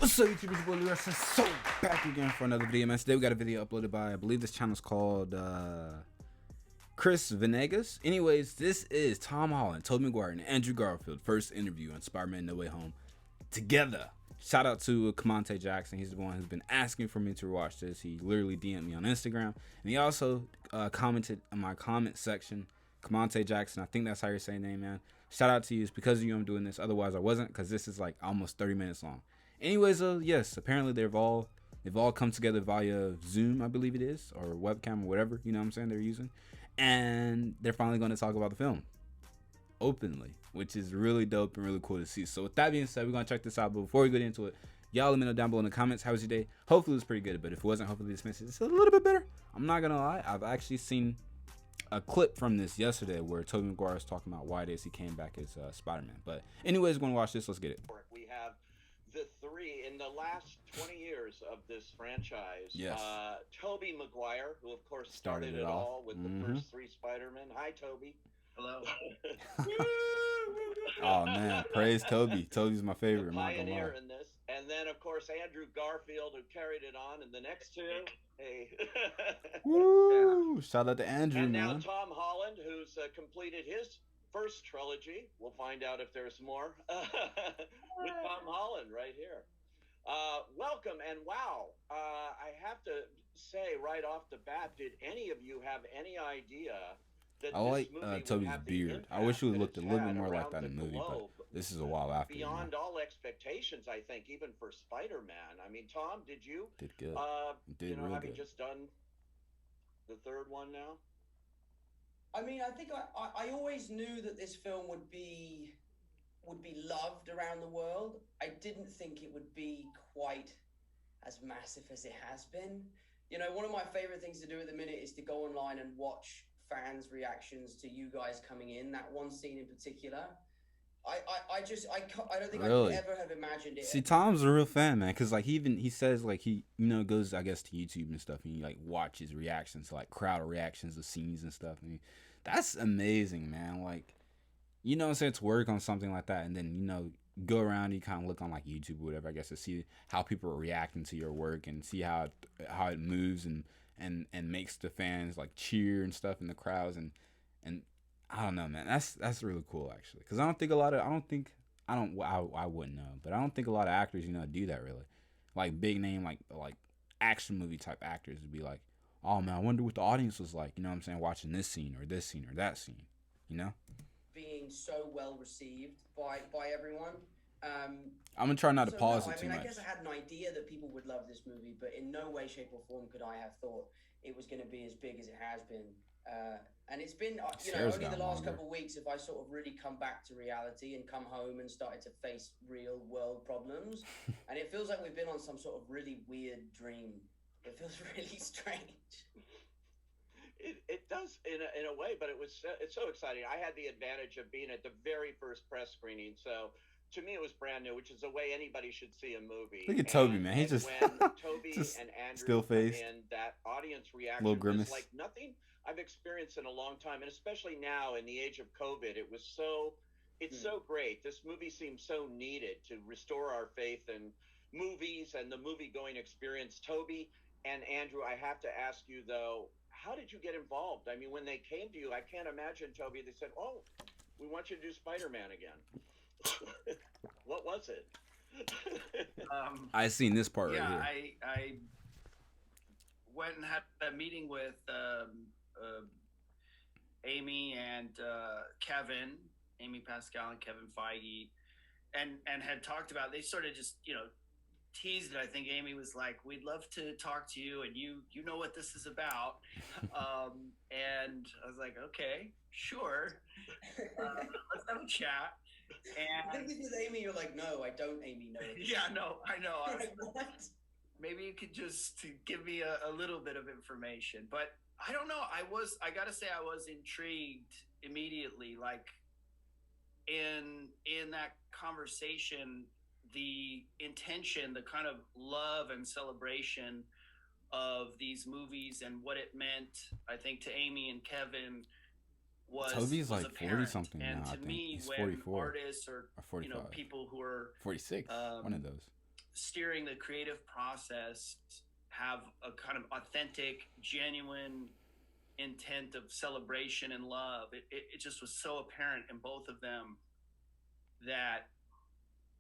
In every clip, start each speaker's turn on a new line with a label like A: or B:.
A: What's up, YouTube? It's your boy Lee Russell. So back again for another video, man. Today we got a video uploaded by, I believe this channel is called Chris Venegas. Anyways, this is Tom Holland, Tobey Maguire, and Andrew Garfield first interview on Spider-Man No Way Home together. Shout out to Camonte Jackson. He's the one who's been asking for me to watch this. He literally DM'd me on Instagram, and he also commented in my comment section. Camonte Jackson, I think that's how you're saying name, man. Shout out to you. It's because of you I'm doing this. Otherwise I wasn't, because this is like almost 30 minutes long. Anyways, yes, apparently they've all come together via Zoom, I believe it is, or webcam or whatever, you know what I'm saying, they're using. And they're finally going to talk about the film openly, which is really dope and really cool to see. So with that being said, we're going to check this out. But before we get into it, y'all let me know down below in the comments, how was your day? Hopefully it was pretty good, but if it wasn't, hopefully this message is a little bit better. I'm not going to lie. I've actually seen a clip from this yesterday where Tobey Maguire was talking about why it is he came back as Spider-Man. But anyways, we're going to watch this. Let's get it.
B: We have the three in the last 20 years of this franchise.
A: Yes.
B: Tobey Maguire, who of course started it all with the first three Spider-Men. Hi, Tobey.
C: Hello.
A: Oh man, praise Tobey. Tobey's my favorite.
B: The pioneer in this. And then of course Andrew Garfield, who carried it on, and the next two. Hey.
A: Woo! Shout out to Andrew,
B: and now
A: man.
B: Tom Holland, who's completed his first trilogy. We'll find out if there's more with Tom Holland right here. Welcome, and wow, I have to say right off the bat, did any of you have any idea that
A: I like Tobey's beard. I wish it would looked a little bit more like that in the movie, but this is a while after.
B: Beyond all expectations, I think, even for Spider-Man. I mean, Tom, did you?
A: Did good.
B: Did
A: really
B: having
A: good.
B: just done the third one now?
C: I mean, I think I always knew that this film would be loved around the world. I didn't think it would be quite as massive as it has been. You know, one of my favorite things to do at the minute is to go online and watch fans' reactions to you guys coming in. That one scene in particular, I don't think
A: Really?
C: I could ever have imagined it.
A: See, Tom's a real fan, man, because like he says like he goes, I guess, to YouTube and stuff, and he like watches reactions to like crowd reactions of scenes and stuff, and that's amazing, man. Like, you know what I'm saying, to work on something like that, and then go around and you kind of look on like YouTube or whatever, I guess, to see how people are reacting to your work and see how it moves and makes the fans like cheer and stuff in the crowds, and I don't know, man. That's really cool, actually, because I wouldn't know, but I don't think a lot of actors do that really, like big name like action movie type actors would be like, oh man, I wonder what the audience was like, you know what I'm saying, watching this scene or that scene,
C: being so well received by everyone.
A: I'm gonna try not to pause it too much.
C: I guess I had an idea that people would love this movie, but in no way, shape, or form could I have thought it was going to be as big as it has been. And it's been, only the last couple of weeks have I sort of really come back to reality and come home and started to face real world problems. And it feels like we've been on some sort of really weird dream. It feels really strange.
B: It does in a way, but it's so exciting. I had the advantage of being at the very first press screening, so to me it was brand new, which is the way anybody should see a movie.
A: Look at Tobey, man. He's just
B: when Tobey
A: just
B: and Andrew
A: still faced,
B: and that audience reaction
A: little grimace,
B: was like nothing I've experienced in a long time, and especially now in the age of COVID, it's so great. This movie seems so needed to restore our faith in movies and the movie going experience. Tobey and Andrew, I have to ask you though, how did you get involved? I mean, when they came to you, I can't imagine, Tobey, they said, oh, we want you to do Spider-Man again. What was it?
A: I seen this part right here.
D: I went and had a meeting with Amy and Kevin, Amy Pascal and Kevin Feige, and had talked about, they sort of just, teased it. I think Amy was like, we'd love to talk to you, and you know what this is about. And I was like, okay, sure. Let's have a chat. And
C: I think with Amy, you're like, no, I don't, Amy, no.
D: Yeah, no, I know.
C: Like, what?
D: Maybe you could just give me a little bit of information, but I don't know. I gotta say, I was intrigued immediately. Like in that conversation, the intention, the kind of love and celebration of these movies and what it meant, I think, to Amy and Kevin
A: Tobey's like
D: apparent.
A: 40 something now.
D: And
A: I
D: to
A: think
D: me,
A: he's
D: when
A: 44
D: artists or
A: 45.
D: People who are
A: 46, one of those.
D: steering the creative process have a kind of authentic, genuine intent of celebration and love. It just was so apparent in both of them that,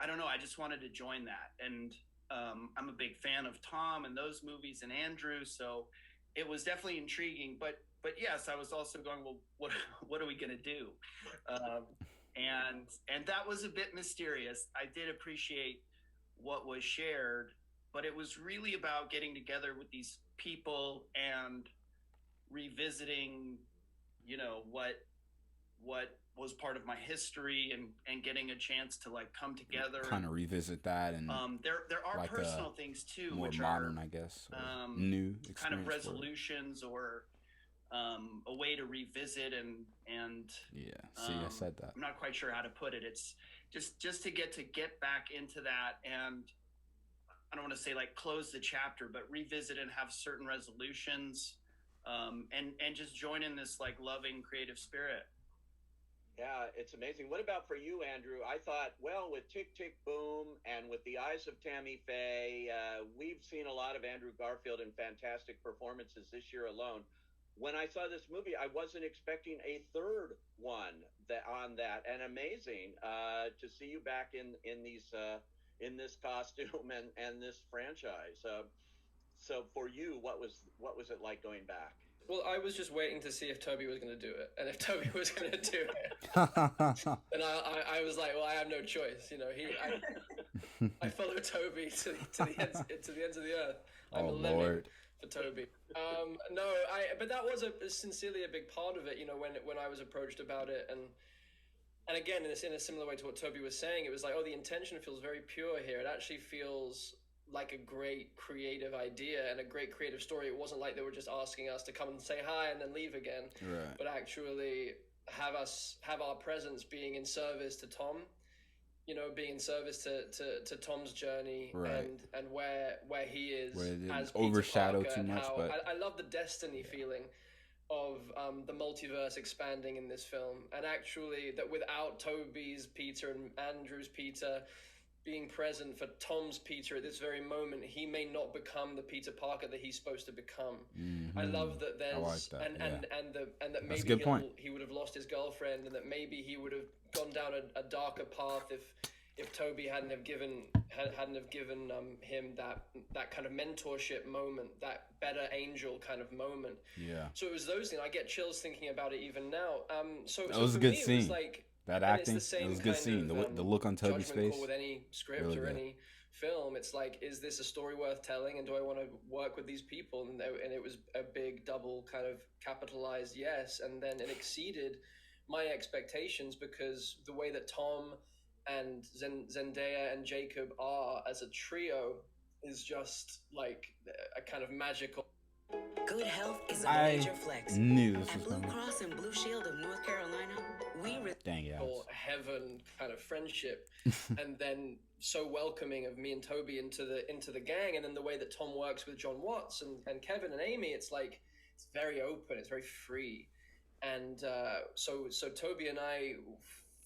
D: I don't know, I just wanted to join that. And I'm a big fan of Tom and those movies and Andrew, so it was definitely intriguing. But yes, I was also going, well, what are we going to do? And that was a bit mysterious. I did appreciate what was shared, but it was really about getting together with these people and revisiting, you know, what was part of my history, and getting a chance to like come together,
A: kind of revisit that. And
D: there are
A: like
D: personal things too,
A: more
D: which
A: modern,
D: are
A: I guess, new
D: kind of
A: experience for it.
D: resolutions, or a way to revisit and
A: Yeah, see, I said that.
D: I'm not quite sure how to put it. It's just to get back into that, and I don't want to say like close the chapter, but revisit and have certain resolutions, and just join in this like loving creative spirit.
B: Yeah, it's amazing. What about for you, Andrew? I thought, well, with Tick, Tick, Boom and with the eyes of Tammy Faye, we've seen a lot of Andrew Garfield in fantastic performances this year alone. When I saw this movie, I wasn't expecting a third one on that, and amazing to see you back in in this costume and this franchise. So for you, what was it like going back?
E: Well, I was just waiting to see if Tobey was going to do it, and if Tobey was going to do it, and I was like, well, I have no choice, you know. I follow Tobey to the ends of the earth. I'm a limit for Tobey. No, but that was sincerely a big part of it, you know, when I was approached about it, and again, in a similar way to what Tobey was saying, it was like, oh, the intention feels very pure here. It actually feels like a great creative idea and a great creative story. It wasn't like they were just asking us to come and say hi and then leave again,
A: right,
E: but actually have our presence being in service to Tom, you know, being in service to Tom's journey,
A: right,
E: and where he is, where it
A: as overshadow too much. But
E: I love the destiny feeling of the multiverse expanding in this film, and actually that without Tobey's Peter and Andrew's Peter being present for Tom's Peter at this very moment, he may not become the Peter Parker that he's supposed to become.
A: Mm-hmm.
E: I love that there's,
A: I like that,
E: and that
A: that's
E: maybe
A: he
E: would have lost his girlfriend, and that maybe he would have gone down a darker path if Tobey hadn't have given him that kind of mentorship moment, that better angel kind of moment.
A: Yeah.
E: So it was those things. I get chills thinking about it even now. So
A: that was
E: so
A: a good
E: me,
A: scene.
E: It was like,
A: that acting, it was a good scene. The look on Tobey's face.
E: With any script really or any film, it's like, is this a story worth telling, and do I want to work with these people? And it was a big double kind of capitalized yes, and then it exceeded my expectations, because the way that Tom and Zendaya and Jacob are as a trio is just like a kind of magical.
F: Good health is a major flex.
A: Knew this was
F: Blue Cross and Blue Shield of North Carolina,
E: heaven kind of friendship, and then so welcoming of me and Tobey into the gang, and then the way that Tom works with John Watts and Kevin and Amy, it's like it's very open, it's very free, and so Tobey and I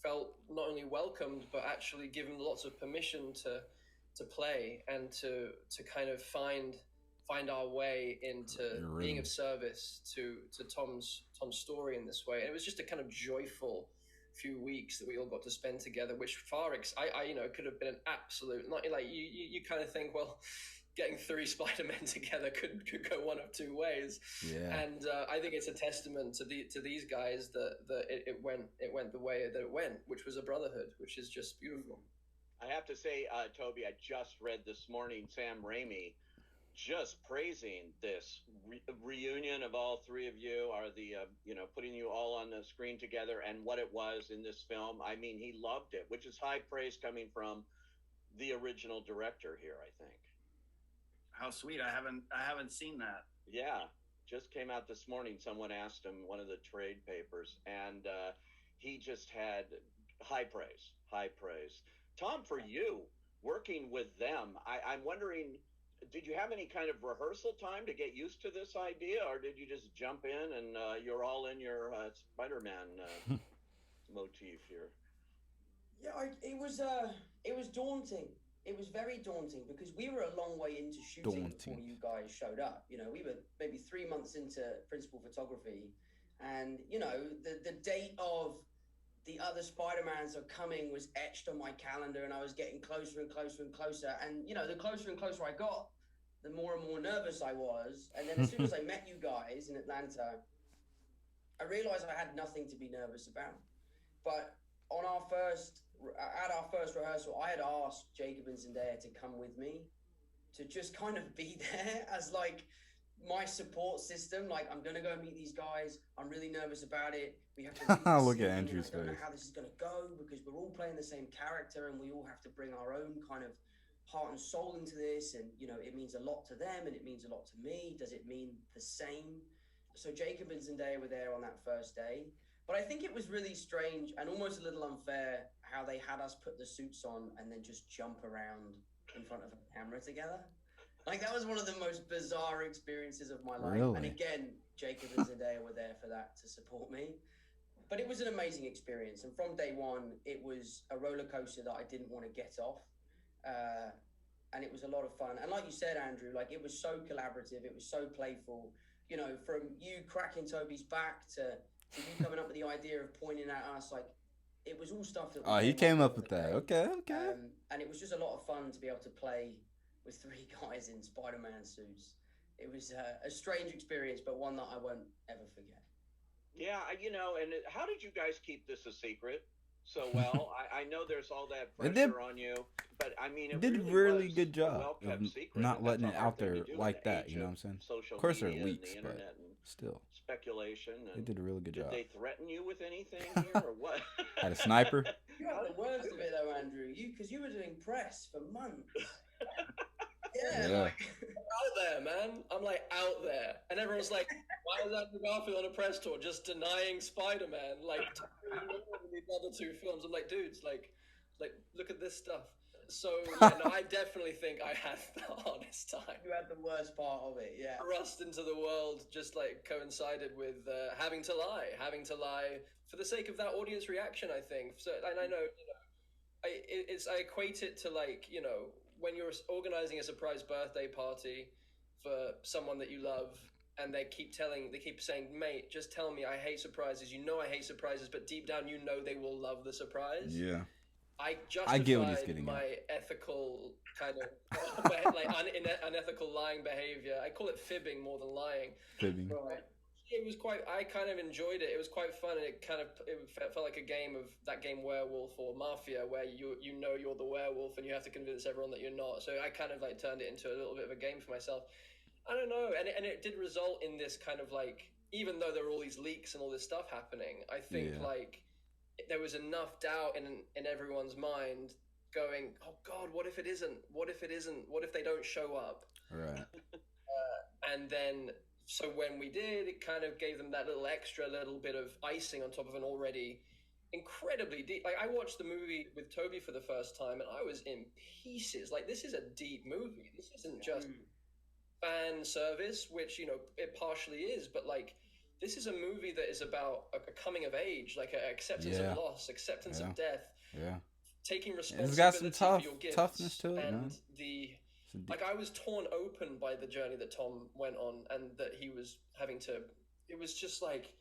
E: felt not only welcomed but actually given lots of permission to play and to kind of find our way into being of service to Tom's story in this way. And it was just a kind of joyful few weeks that we all got to spend together, which I you know, could have been an absolute, not like you kind of think, well, getting 3 Spider-Men together could go one of 2 ways.
A: Yeah.
E: And I think it's a testament to these guys that it went the way that it went, which was a brotherhood, which is just beautiful.
B: I have to say, Tobey, I just read this morning Sam Raimi just praising this reunion of all 3 of you, are the you know, putting you all on the screen together, and what it was in this film. I mean, he loved it, which is high praise coming from the original director here, I think.
D: How sweet. I haven't seen that.
B: Yeah, just came out this morning. Someone asked him, one of the trade papers, and he just had high praise. Tom, for you, working with them, I'm wondering, did you have any kind of rehearsal time to get used to this idea, or did you just jump in and you're all in your Spider-Man motif here?
C: Yeah, it was daunting. it was very daunting because we were a long way into shooting before you guys showed up. You know, we were maybe 3 months into principal photography, and you know, the date of the other Spider-Mans are coming was etched on my calendar, and I was getting closer and closer and closer. And you know, the closer and closer I got, the more and more nervous I was. And then as soon as I met you guys in Atlanta, I realized I had nothing to be nervous about. But on at our first rehearsal, I had asked Jacob and Zendaya to come with me, to just kind of be there as like my support system. Like, I'm gonna go meet these guys. I'm really nervous about it. We have to
A: look at Andrew's face.
C: I don't know how this is gonna go because we're all playing the same character and we all have to bring our own kind of heart and soul into this. And you know, it means a lot to them and it means a lot to me. Does it mean the same? So Jacob and Zendaya were there on that first day. But I think it was really strange and almost a little unfair how they had us put the suits on and then just jump around in front of a camera together. Like, that was one of the most bizarre experiences of my life.
A: Really?
C: And again, Jacob and Zendaya were there for that to support me. But it was an amazing experience. And from day one, it was a roller coaster that I didn't want to get off. And it was a lot of fun. And like you said, Andrew, like, it was so collaborative. It was so playful. You know, from you cracking Tobey's back to you coming up with the idea of pointing at us, like, it was all stuff that...
A: Oh, he came up with that. Okay.
C: And it was just a lot of fun to be able to play with 3 guys in Spider-Man suits. It was a strange experience, but one that I won't ever forget.
B: Yeah, you know, and how did you guys keep this a secret so well? I know there's all that pressure on you, but I mean, it
A: did
B: really
A: a really
B: was
A: good job
B: a well-kept
A: of
B: secret,
A: not letting it out
B: thing
A: there
B: to do in
A: like
B: the
A: that,
B: age
A: you know what I'm saying?
B: social
A: Of course there are
B: media and
A: leaks,
B: the
A: but
B: internet and
A: still.
B: speculation. And
A: They did a really good job.
B: Did they threaten you with anything here or what?
A: Had a sniper?
C: You had the worst of it though, Andrew. Because you were doing press for months. Yeah. Like...
E: out there, man. I'm like out there, and everyone's like, "Why is Andrew Garfield on a press tour just denying Spider-Man? Like, these other 2 films." I'm like, dudes, like, look at this stuff. So yeah, no, I definitely think I had the hardest time.
C: You had the worst part of it, yeah.
E: Thrust into the world just like coincided with having to lie for the sake of that audience reaction, I think. So, and I know, you know, I equate it to, like, you know, when you're organizing a surprise birthday party for someone that you love, and they keep saying, "Mate, just tell me, I hate surprises. You know I hate surprises, but deep down you know they will love the surprise."
A: Yeah.
E: I justified
A: get what he's getting
E: my ethical kind of like unethical lying behavior. I call it fibbing more than lying.
A: Fibbing.
E: Right. It was quite. I kind of enjoyed it. It was quite fun, and it felt like a game of that game Werewolf or Mafia, where you know you're the werewolf and you have to convince everyone that you're not. So I kind of like turned it into a little bit of a game for myself. I don't know, and it did result in this kind of like, even though there were all these leaks and all this stuff happening, I think like there was enough doubt in everyone's mind, going, "Oh God, what if it isn't? What if it isn't? What if they don't show up?"
A: Right.
E: And then. So when we did, it kind of gave them that little bit of icing on top of an already incredibly deep... Like, I watched the movie with Tobey for the first time, and I was in pieces. Like, this is a deep movie. This isn't just fan service, which, you know, it partially is, but, like, this is a movie that is about a coming of age, like an acceptance of loss, acceptance of death, taking responsibility
A: it's got some
E: for your gifts,
A: toughness to it,
E: and
A: man.
E: Like, I was torn open by the journey that Tom went on, and that he was having to... It was just like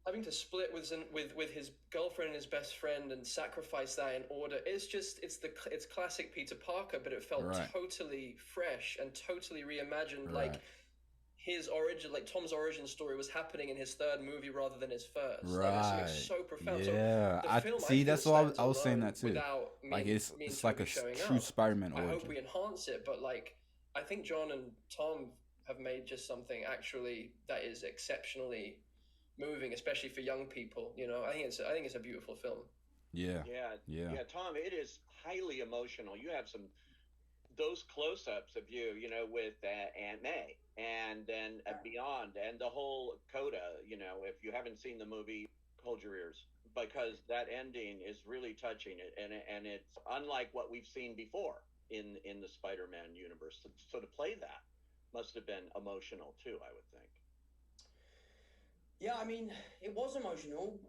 E: having to split with his girlfriend and his best friend and sacrifice that in order. It's classic Peter Parker, but it felt totally fresh and totally reimagined. Like, his origin, like Tom's origin story, was happening in his 3rd movie rather than his 1st.
A: Right.
E: Like, it's so profound.
A: Yeah.
E: So
A: that's why I was saying that too. Like, it's like a true Spider-Man origin.
E: I hope we enhance it, but like, I think John and Tom have made just something actually that is exceptionally moving, especially for young people. You know, I think it's a beautiful film.
B: Yeah, Tom, it is highly emotional. You have those close-ups of you know, with Aunt May, and then beyond, and the whole coda. You know, if you haven't seen the movie, hold your ears, because that ending is really touching. And it's unlike what we've seen before in the Spider-Man universe. So to play that must have been emotional too, I would think.
C: Yeah, I mean, it was emotional.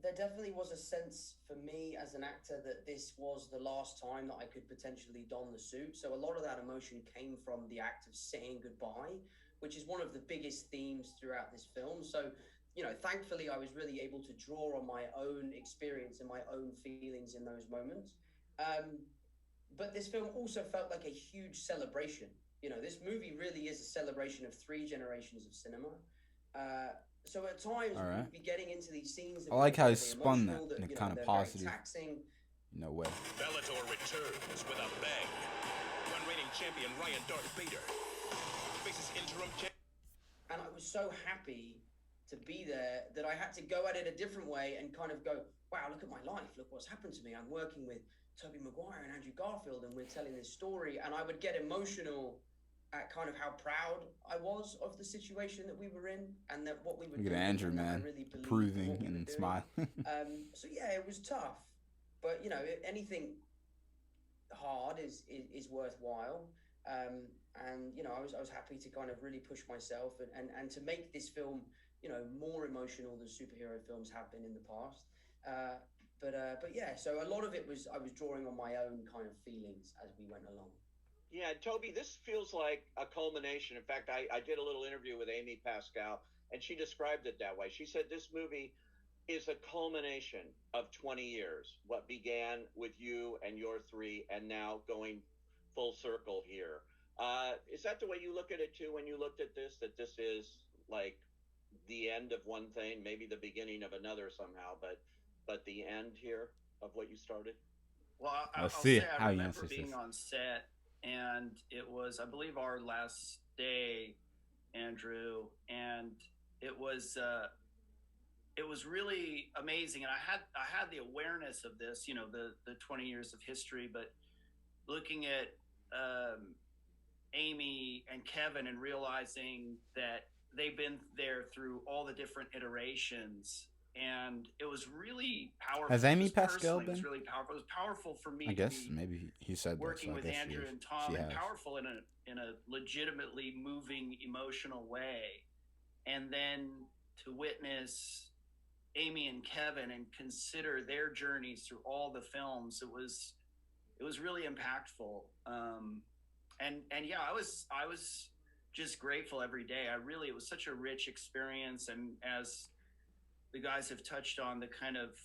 C: there definitely was a sense for me as an actor that this was the last time that I could potentially don the suit. So a lot of that emotion came from the act of saying goodbye, which is one of the biggest themes throughout this film. So, you know, thankfully, I was really able to draw on my own experience and my own feelings in those moments. Um, but this film also felt like a huge celebration. You know, this movie really is a celebration of three generations of cinema. Uh, so at times
A: All
C: we
A: right.
C: would be getting into these scenes that
A: I
C: were
A: like how he
C: incredibly
A: spun that
C: emotional, that,
A: in a
C: you know,
A: kind of
C: they're very
A: positive,
C: taxing.
A: way.
G: Bellator returns with a bang. One-reigning champion Ryan Darth Vader faces interim champ.
C: And I was so happy to be there that I had to go at it a different way and kind of go, wow, look at my life. Look what's happened to me. I'm working with Tobey Maguire and Andrew Garfield, and we're telling this story. And I would get emotional at kind of how proud I was of the situation that we were in and that what we were
A: Look at
C: doing.
A: Andrew,
C: and that I
A: man,
C: really believed in
A: approving
C: what we were
A: and
C: doing.
A: smiling.
C: So yeah, it was tough, but you know, anything hard is worthwhile. And you know, I was happy to kind of really push myself and to make this film, you know, more emotional than superhero films have been in the past. But yeah, so a lot of it was I was drawing on my own kind of feelings as we went along.
B: Yeah, Toby, this feels like a culmination. In fact, I did a little interview with Amy Pascal, and she described it that way. She said this movie is a culmination of 20 years, what began with you and your three, and now going full circle here. Is that the way you look at it too when you looked at this, that this is like the end of one thing, maybe the beginning of another somehow, but the end here of what you started?
D: Well,
A: Let's
D: I'll
A: see
D: say I
A: how he
D: remember
A: answers
D: being
A: this.
D: on set, and it was, I believe, our last day, Andrew, and it was really amazing. And I had the awareness of this, you know, the 20 years of history, but looking at Amy and Kevin and realizing that they've been there through all the different iterations, and it was really powerful.
A: Has Amy
D: Just
A: Pascal
D: personally, it was
A: been?
D: really powerful. It was powerful for me
A: I
D: to
A: guess
D: be
A: maybe he said that.
D: working
A: So I
D: with
A: guess
D: Andrew and Tom,
A: she
D: and
A: has.
D: powerful in a legitimately moving, emotional way, and then to witness Amy and Kevin and consider their journeys through all the films, it was really impactful. And yeah, I was just grateful every day. It was such a rich experience, and as the guys have touched on, the kind of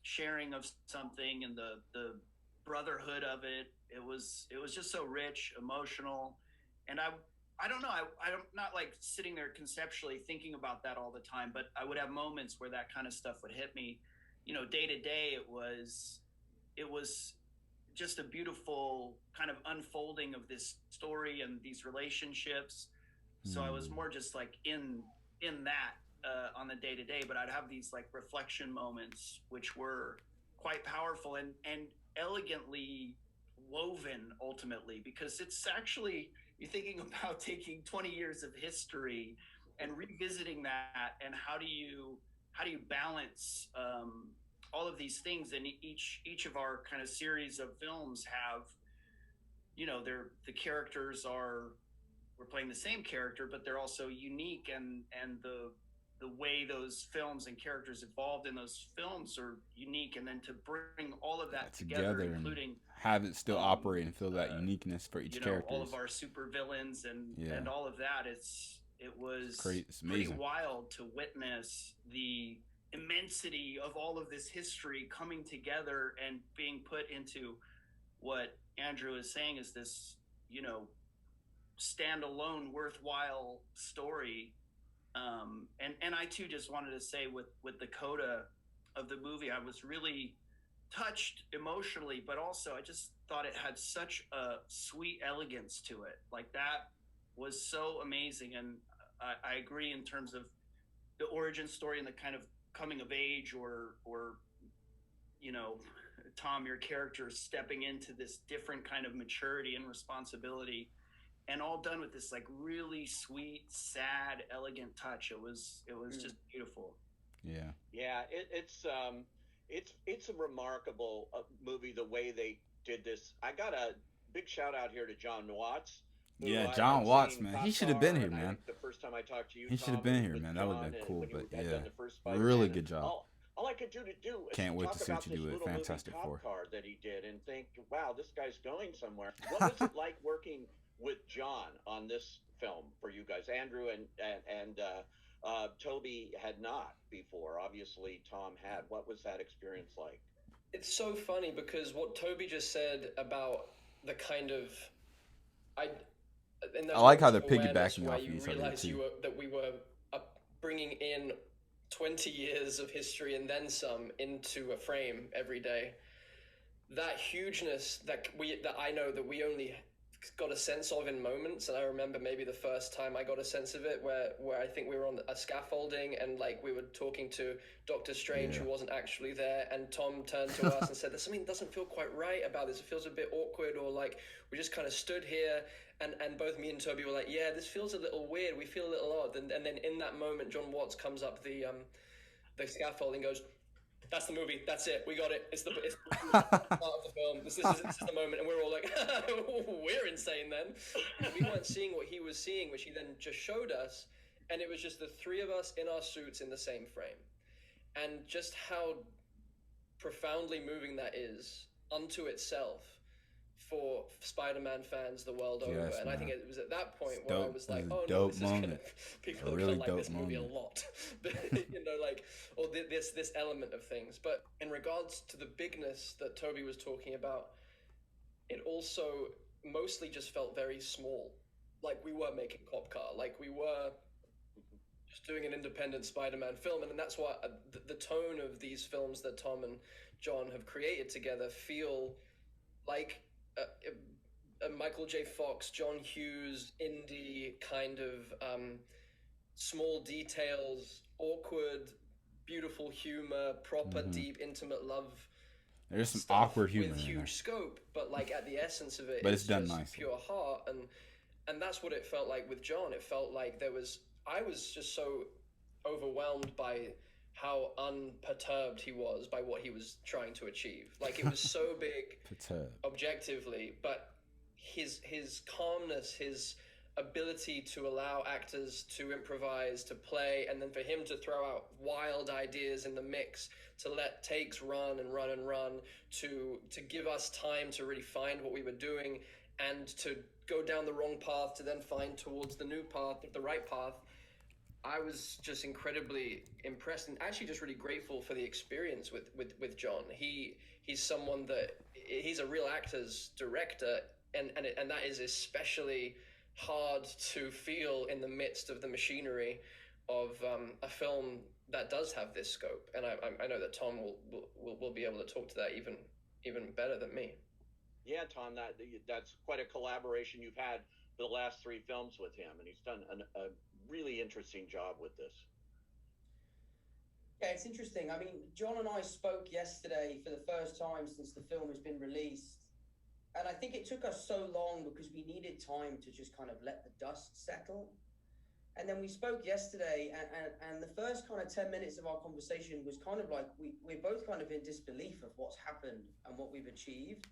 D: sharing of something and the brotherhood of it. It was just so rich, emotional, and I don't know. I'm not like sitting there conceptually thinking about that all the time, but I would have moments where that kind of stuff would hit me. You know, day to day, it was just a beautiful kind of unfolding of this story and these relationships. So I was more just like in that on the day to day, but I'd have these like reflection moments, which were quite powerful and elegantly woven ultimately, because it's actually, you're thinking about taking 20 years of history and revisiting that, and how do you balance all of these things. And each of our kind of series of films have, you know, the characters are, we're playing the same character, but they're also unique, and the way those films and characters evolved in those films are unique, and then to bring all of that together, including
A: have it still operate and feel that uniqueness for each character.
D: All of our super villains and all of that. It was
A: great. It's
D: pretty
A: amazing.
D: wild to witness the immensity of all of this history coming together and being put into what Andrew is saying is this, you know, standalone, worthwhile story. And I too just wanted to say with the coda of the movie, I was really touched emotionally, but also I just thought it had such a sweet elegance to it. Like, that was so amazing. And I agree in terms of the origin story and the kind of coming of age, or you know, Tom, your character stepping into this different kind of maturity and responsibility, and all done with this like really sweet, sad, elegant touch. It was just beautiful.
B: Yeah, it's a remarkable movie, the way they did this. I got a big shout out here to John Watts.
A: Yeah, John Watts, man. He should have been here, man.
B: The first time I talked to you,
A: he should have been here, man. That would have been cool. But yeah, really good job.
B: all I could do is
A: Can't wait
B: talk
A: to see what
B: about
A: you
B: this
A: do with
B: little
A: Fantastic
B: movie
A: Four.
B: Cop Car that he did and think, wow, this guy's going somewhere. What was it like working with John on this film for you guys? Andrew and Toby had not before. Obviously, Tom had. What was that experience like?
E: It's so funny because what Toby just said about the kind of I
A: like how they're
E: awareness
A: piggybacking
E: where
A: off
E: you
A: each other
E: realize
A: too.
E: that we were bringing in 20 years of history and then some into a frame every day. That hugeness that I know that we only got a sense of in moments, and I remember maybe the first time I got a sense of it where I think we were on a scaffolding and like we were talking to Doctor Strange, who wasn't actually there, and Tom turned to us and said, there's something that doesn't feel quite right about this. It feels a bit awkward, or like we just kind of stood here and both me and Toby were like, yeah, this feels a little weird, we feel a little odd, and then in that moment John Watts comes up the scaffolding, goes, that's the movie. That's it. We got it. It's part of the film. This is the moment, and we're all like, "We're insane." Then and we weren't seeing what he was seeing, which he then just showed us, and it was just the three of us in our suits in the same frame, and just how profoundly moving that is unto itself for Spider-Man fans the world over. And
A: man.
E: I think it was at that point where I was like, oh no, this is people are
A: really
E: gonna like this
A: moment.
E: movie a lot. You know, like, or this element of things. But in regards to the bigness that Toby was talking about, it also mostly just felt very small. Like we were making Cop Car, like we were just doing an independent Spider-Man film. And that's why the tone of these films that Tom and John have created together feel like a Michael J. Fox, John Hughes, indie kind of small details, awkward, beautiful humor, proper, deep, intimate love.
A: There's some awkward humor
E: with
A: in there.
E: huge scope, but like at the essence of it,
A: but it's done
E: just
A: nicely.
E: Pure heart, and that's what it felt like with John. It felt like I was just so overwhelmed by how unperturbed he was by what he was trying to achieve. Like it was so big objectively, but his calmness, his ability to allow actors to improvise, to play, and then for him to throw out wild ideas in the mix, to let takes run and run and run, to give us time to really find what we were doing, and to go down the wrong path to then find towards the new path, the right path. I was just incredibly impressed and actually just really grateful for the experience with John. He's someone that he's a real actor's director, and that is especially hard to feel in the midst of the machinery of a film that does have this scope. And I know that Tom will be able to talk to that even better than me.
B: Yeah, Tom, that's quite a collaboration you've had for the last 3 films with him, and he's done a really interesting job with this.
C: Yeah, it's interesting. I mean, John and I spoke yesterday for the first time since the film has been released. And I think it took us so long because we needed time to just kind of let the dust settle. And then we spoke yesterday, and the first kind of 10 minutes of our conversation was kind of like we're both kind of in disbelief of what's happened and what we've achieved.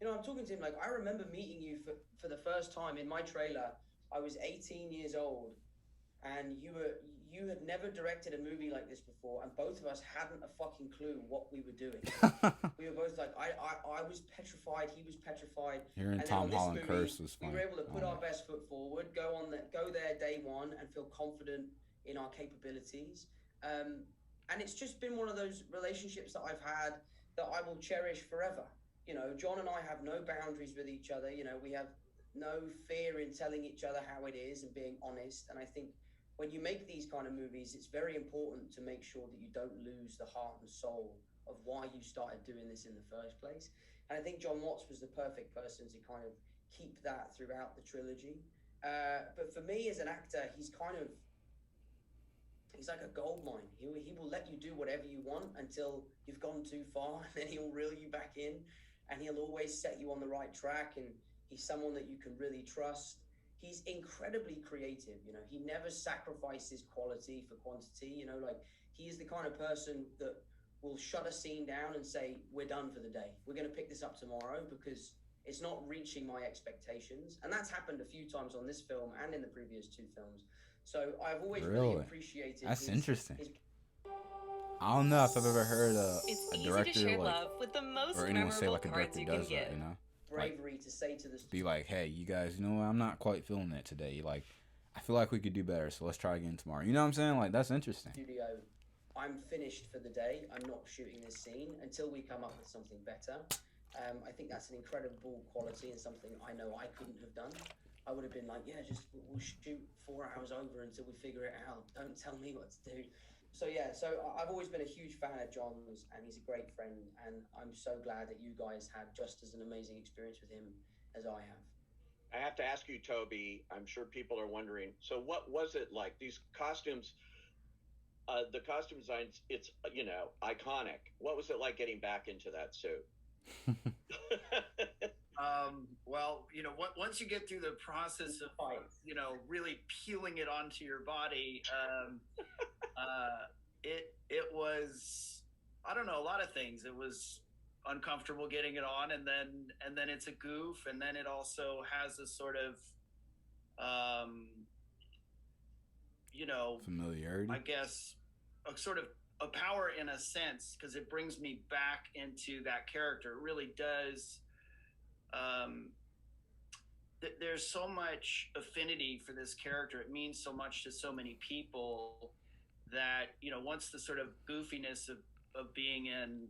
C: You know, I'm talking to him like, I remember meeting you for the first time in my trailer. I was 18 years old, and you had never directed a movie like this before, and both of us hadn't a fucking clue what we were doing. We were both like, I was petrified, he was petrified.
A: Hearing Tom Holland curse was fun.
C: We were able to put our best foot forward, go there day one, and feel confident in our capabilities. And it's just been one of those relationships that I've had that I will cherish forever. You know, John and I have no boundaries with each other. You know, we have no fear in telling each other how it is and being honest. And I think when you make these kind of movies, it's very important to make sure that you don't lose the heart and soul of why you started doing this in the first place. And I think John Watts was the perfect person to kind of keep that throughout the trilogy. But for me as an actor, he's like a gold mine. He will let you do whatever you want until you've gone too far, and then he'll reel you back in, and he'll always set you on the right track. And he's someone that you can really trust. He's incredibly creative. You know, he never sacrifices quality for quantity. You know, like he is the kind of person that will shut a scene down and say, we're done for the day. We're going to pick this up tomorrow because it's not reaching my expectations. And that's happened a few times on this film and in the previous 2 films. So I've always really appreciated
A: That's interesting. I don't know if I've ever heard
H: It's
A: a
H: easy to
A: director
H: share
A: like
H: love with the most
A: or anyone say
H: memorable
A: like a
H: cards
A: director
H: you can
A: does that,
H: give.
A: you know?
C: Bravery to say to the
A: Be like, hey, you guys, you know what? I'm not quite feeling it today. Like, I feel like we could do better, so let's try again tomorrow. You know what I'm saying? Like, that's interesting.
C: studio, I'm finished for the day. I'm not shooting this scene until we come up with something better. I think that's an incredible quality and something I know I couldn't have done. I would have been like, yeah, just we'll shoot 4 hours over until we figure it out. Don't tell me what to do. So yeah, so I've always been a huge fan of John's, and he's a great friend, and I'm so glad that you guys had just as an amazing experience with him as I have.
B: I have to ask you, Toby. I'm sure people are wondering. So, what was it like? These costumes, the costume designs. It's iconic. What was it like getting back into that suit?
D: Well, once you get through the process of, really peeling it onto your body, it was, I don't know, a lot of things. It was uncomfortable getting it on, and then it's a goof, and then it also has a sort of,
A: familiarity,
D: I guess, a sort of a power in a sense, because it brings me back into that character. It really does. There's so much affinity for this character. It means so much to so many people that, once the sort of goofiness of being in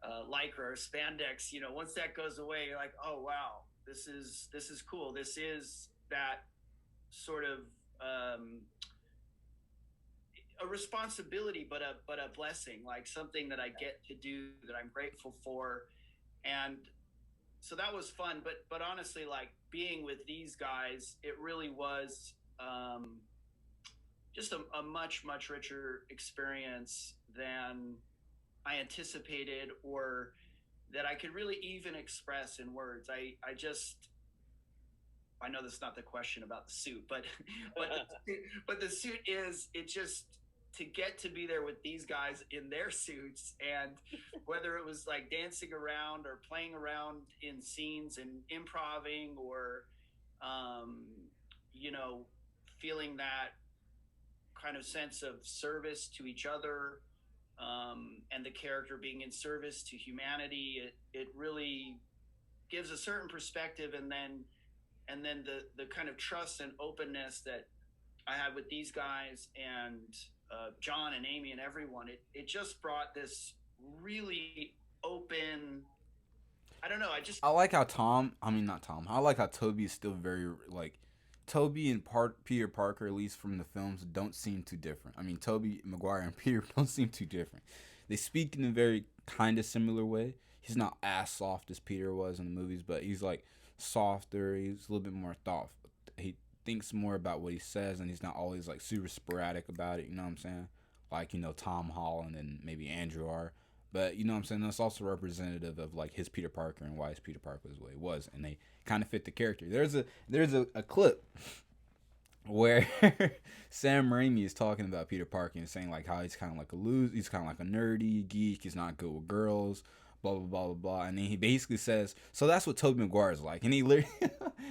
D: lycra or spandex, once that goes away, you're like, oh wow, this is cool. This is that sort of a responsibility, but a blessing, like something that I get to do that I'm grateful for. And so that was fun, but honestly, like being with these guys, it really was just a much richer experience than I anticipated, or that I could really even express in words. I know that's not the question about the suit, but the suit is, it just, to get to be there with these guys in their suits, and whether it was like dancing around or playing around in scenes and improving, or feeling that kind of sense of service to each other, and the character being in service to humanity, it really gives a certain perspective. And then the kind of trust and openness that I had with these guys, and John and Amy and everyone, it just brought this really open, I don't know, I like how
A: I like how Toby is still very, like, Toby and Peter Parker, at least from the films, don't seem too different. I mean, Tobey Maguire and Peter don't seem too different. They speak in a very kind of similar way. He's not as soft as Peter was in the movies, but he's like softer. He's a little bit more thoughtful. He thinks more about what he says, and he's not always like super sporadic about it. You know what I'm saying? Like, Tom Holland and maybe Andrew are. But you know what I'm saying? That's also representative of like his Peter Parker and why his Peter Parker was the way it was, and they kind of fit the character. There's a clip where Sam Raimi is talking about Peter Parker and saying like how he's kind of like a loser, he's kind of like a nerdy geek, he's not good with girls, blah blah blah blah blah, and then he basically says, so that's what Tobey Maguire is like, and he literally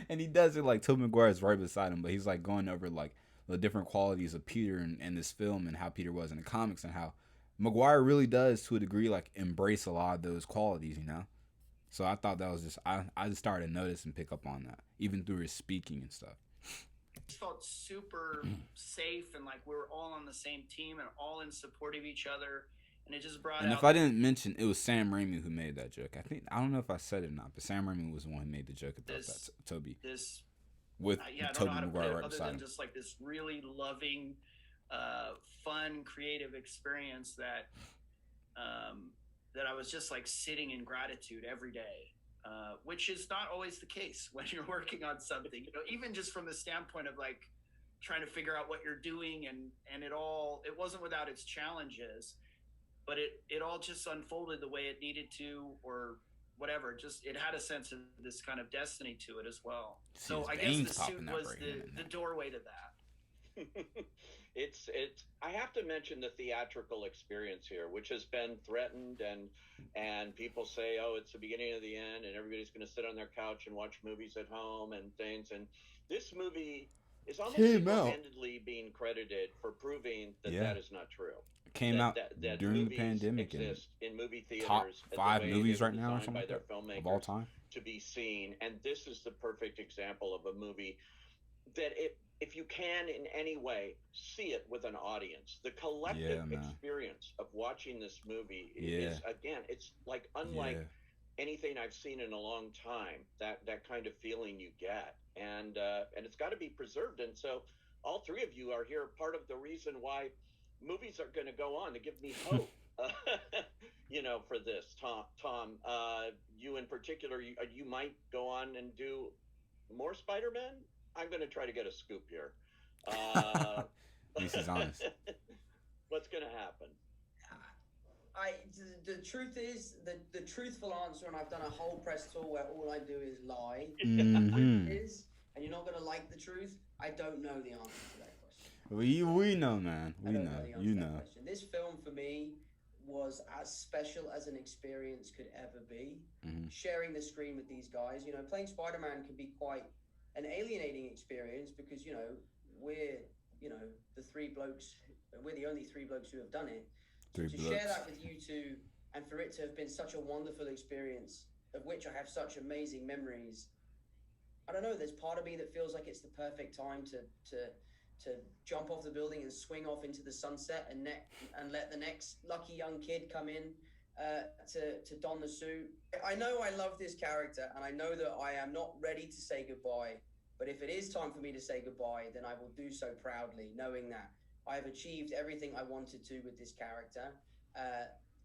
A: and he does it like Tobey Maguire is right beside him, but he's like going over like the different qualities of Peter in this film, and how Peter was in the comics, and how Maguire really does, to a degree, like embrace a lot of those qualities, So I thought that was just, I just started to notice and pick up on that, even through his speaking and stuff.
D: just felt super safe, and like we were all on the same team and all in support of each other. And it just brought
A: and
D: out.
A: If I didn't mention, it was Sam Raimi who made that joke. I don't know if I said it or not, but Sam Raimi was the one who made the joke about that Toby. With Tobey Maguire right beside him.
D: Just like this really loving, fun, creative experience that I was just like sitting in gratitude every day, which is not always the case when you're working on something. Even just from the standpoint of like trying to figure out what you're doing, and it wasn't without its challenges, but it all just unfolded the way it needed to, or whatever. Just it had a sense of this kind of destiny to it as well. So I guess the suit was the doorway to that.
B: It's I have to mention the theatrical experience here, which has been threatened, and people say, oh, it's the beginning of the end and everybody's going to sit on their couch and watch movies at home and things. And this movie is almost
A: Came out.
B: single-handedly being credited for proving that
A: Yeah.
B: that is not true.
A: Came out
B: That
A: during the
B: movies
A: pandemic and
B: exist in movie theaters
A: top
B: as the
A: 5
B: way they
A: movies
B: were
A: right now or
B: designed
A: something
B: by
A: like
B: their
A: that
B: filmmakers
A: of all time.
B: to be seen. And this is the perfect example of a movie that if you can in any way see it with an audience, the collective
A: Yeah, man.
B: experience of watching this movie
A: Yeah.
B: is, again, it's like unlike
A: Yeah.
B: anything I've seen in a long time. That kind of feeling you get, and it's got to be preserved. And so, all three of you are here, part of the reason why movies are going to go on to give me hope. For this, Tom, you in particular, you might go on and do more Spider-Man. I'm going to try to get a scoop here.
A: At least he's honest.
B: What's going to happen?
C: The truth is, the truthful answer, and I've done a whole press tour where all I do is lie.
A: Mhm.
C: Is, and you're not going to like the truth. I don't know the answer to that question.
A: We know, man. We
C: I don't
A: know.
C: the answer
A: You
C: to that
A: know.
C: question. This film for me was as special as an experience could ever be.
A: Mhm.
C: Sharing the screen with these guys, playing Spider-Man can be quite an alienating experience because we're the three blokes. We're the only three blokes who have done it. So to share that with you two, and for it to have been such a wonderful experience, of which I have such amazing memories. I don't know. There's part of me that feels like it's the perfect time to jump off the building and swing off into the sunset and let the next lucky young kid come in to don the suit. I know I love this character, and I know that I am not ready to say goodbye. But if it is time for me to say goodbye, then I will do so proudly, knowing that I have achieved everything I wanted to with this character.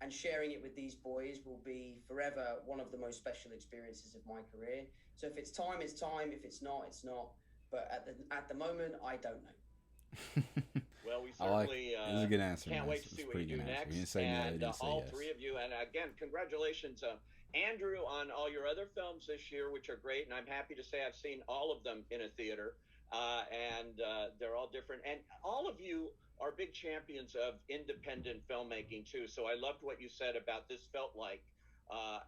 C: And sharing it with these boys will be forever one of the most special experiences of my career. So if it's time, it's time. If it's not, it's not. But at the moment, I don't know.
B: Well, we
A: I like
B: certainly
A: it. It was a good answer.
B: can't
A: man.
B: wait to
A: It's
B: see
A: a
B: what
A: pretty
B: you do
A: good answer.
B: next.
A: You didn't say no. You
B: And
A: didn't say
B: all
A: yes.
B: three of you. And again, congratulations, Andrew, on all your other films this year, which are great. And I'm happy to say I've seen all of them in a theater. And they're all different. And all of you are big champions of independent filmmaking, too. So I loved what you said about this felt like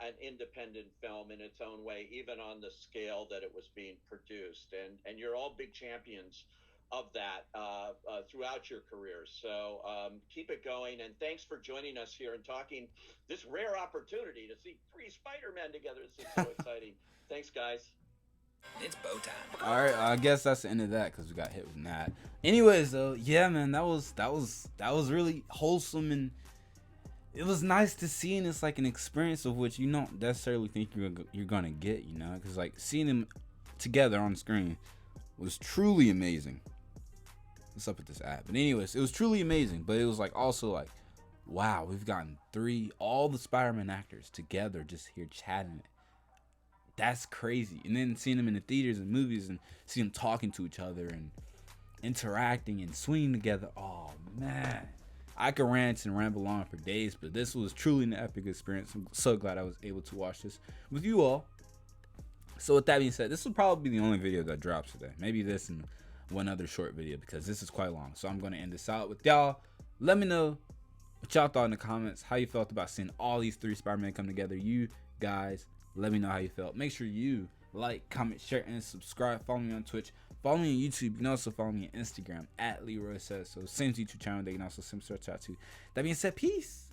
B: an independent film in its own way, even on the scale that it was being produced. And you're all big champions of that throughout your careers. So keep it going. And thanks for joining us here and talking this rare opportunity to see 3 Spider-Men together. This is so exciting. Thanks, guys.
H: It's bow time.
A: All right, I guess that's the end of that because we got hit with that. Anyways, though, yeah, man, that was really wholesome, and it was nice to see, and it's like an experience of which you don't necessarily think you're gonna get, because like seeing them together on screen was truly amazing. What's up with this app? But anyways, it was truly amazing, but it was like also like, wow, we've gotten all the Spider-Man actors together just here chatting. That's crazy. And then seeing them in the theaters and movies and seeing them talking to each other and interacting and swinging together. Oh, man. I could rant and ramble on for days, but this was truly an epic experience. I'm so glad I was able to watch this with you all. So with that being said, this will probably be the only video that drops today. Maybe this and one other short video because this is quite long. So I'm going to end this out with y'all. Let me know what y'all thought in the comments, how you felt about seeing all these 3 Spider-Man come together. You guys, let me know how you felt. Make sure you like, comment, share, and subscribe. Follow me on Twitch. Follow me on YouTube. You can also follow me on Instagram @LeroySays. So same YouTube channel. They can also send search out to. That being said, peace.